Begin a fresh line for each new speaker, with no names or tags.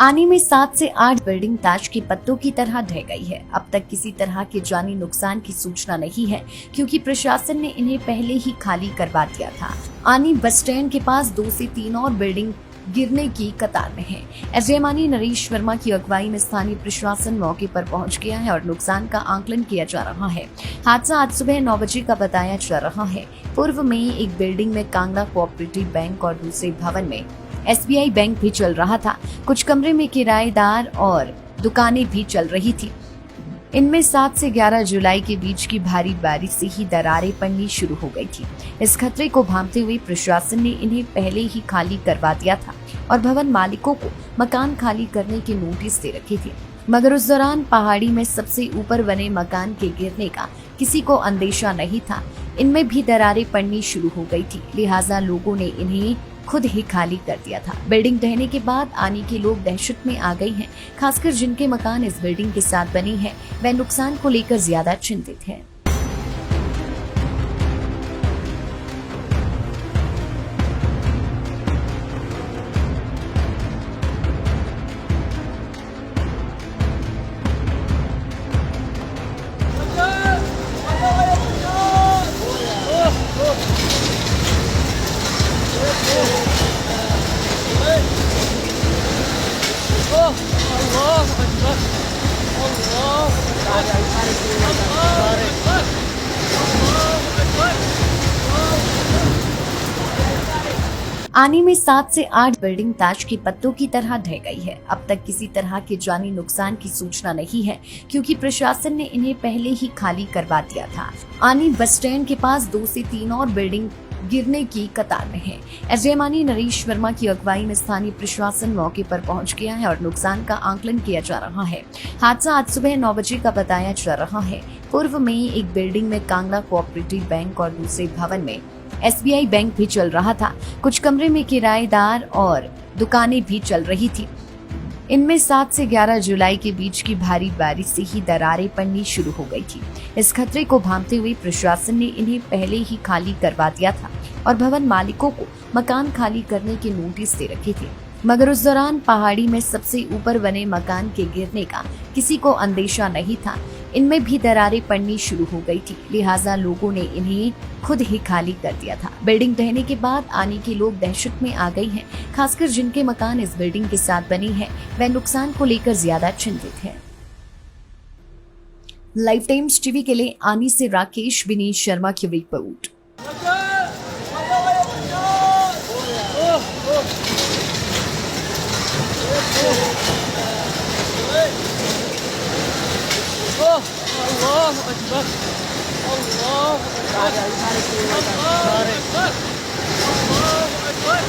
आने में 7 से 8 बिल्डिंग ताश के पत्तों की तरह ढह गई है। अब तक किसी तरह के जानी नुकसान की सूचना नहीं है, क्योंकि प्रशासन ने इन्हें पहले ही खाली करवा दिया था। आनी बस स्टैंड के पास 2 से 3 और बिल्डिंग गिरने की कतार में है। एसडीएम आनी नरेश वर्मा की अगुवाई में स्थानीय प्रशासन मौके पर पहुंच गया है और नुकसान का आकलन किया जा रहा है। हादसा आज सुबह 9 बजे का बताया जा रहा है। पूर्व में एक बिल्डिंग में कांगड़ा कोऑपरेटिव बैंक और दूसरे भवन में एसबीआई बैंक भी चल रहा था। कुछ कमरे में किराएदार और दुकानें भी चल रही थी। इनमें 7 से 11 जुलाई के बीच की भारी बारिश से ही दरारें पड़नी शुरू हो गई थी। इस खतरे को भांपते हुए प्रशासन ने इन्हें पहले ही खाली करवा दिया था और भवन मालिकों को मकान खाली करने के नोटिस दे रखे थे। मगर उस दौरान पहाड़ी में सबसे ऊपर बने मकान के गिरने का किसी को अंदेशा नहीं था। इनमें भी दरारें पड़नी शुरू हो गई थी, लिहाजा लोगों ने इन्हें खुद ही खाली कर दिया था। बिल्डिंग ढहने के बाद आने के लोग दहशत में आ गए हैं। खासकर जिनके मकान इस बिल्डिंग के साथ बने हैं, वे नुकसान को लेकर ज्यादा चिंतित हैं। आने में 7 से 8 बिल्डिंग ताश के पत्तों की तरह ढह गई है। अब तक किसी तरह के जानी नुकसान की सूचना नहीं है, क्योंकि प्रशासन ने इन्हें पहले ही खाली करवा दिया था। आनी बस स्टैंड के पास 2 से 3 और बिल्डिंग गिरने की कतार में है। एसडीएम आनी नरेश वर्मा की अगुवाई में स्थानीय प्रशासन मौके पर पहुंच गया है और नुकसान का आकलन किया जा रहा है। हादसा आज सुबह 9 बजे का बताया जा रहा है। पूर्व में एक बिल्डिंग में कांगड़ा कोऑपरेटिव बैंक और दूसरे भवन में एसबीआई बैंक भी चल रहा था। कुछ कमरे में किराएदार और दुकानें भी चल रही थी। इनमें 7 से 11 जुलाई के बीच की भारी बारिश से ही दरारें पड़नी शुरू हो गई थी। इस खतरे को भांपते हुए प्रशासन ने इन्हें पहले ही खाली करवा दिया था और भवन मालिकों को मकान खाली करने के नोटिस दे रखे थे। मगर उस दौरान पहाड़ी में सबसे ऊपर बने मकान के गिरने का किसी को अंदेशा नहीं था। इनमें भी दरारें पड़नी शुरू हो गई थी, लिहाजा लोगों ने इन्हें खुद ही खाली कर दिया था। बिल्डिंग ढहने के बाद आने के लोग दहशत में आ गए हैं। खासकर जिनके मकान इस बिल्डिंग के साथ बने हैं, वे नुकसान को लेकर ज्यादा चिंतित हैं। लाइफ टाइम्स टीवी के लिए आनी से राकेश विनीत शर्मा की रिपोर्ट।
अल्लाह अकबर, अल्लाह अकबर, अल्लाह अकबर, अल्लाह अकबर।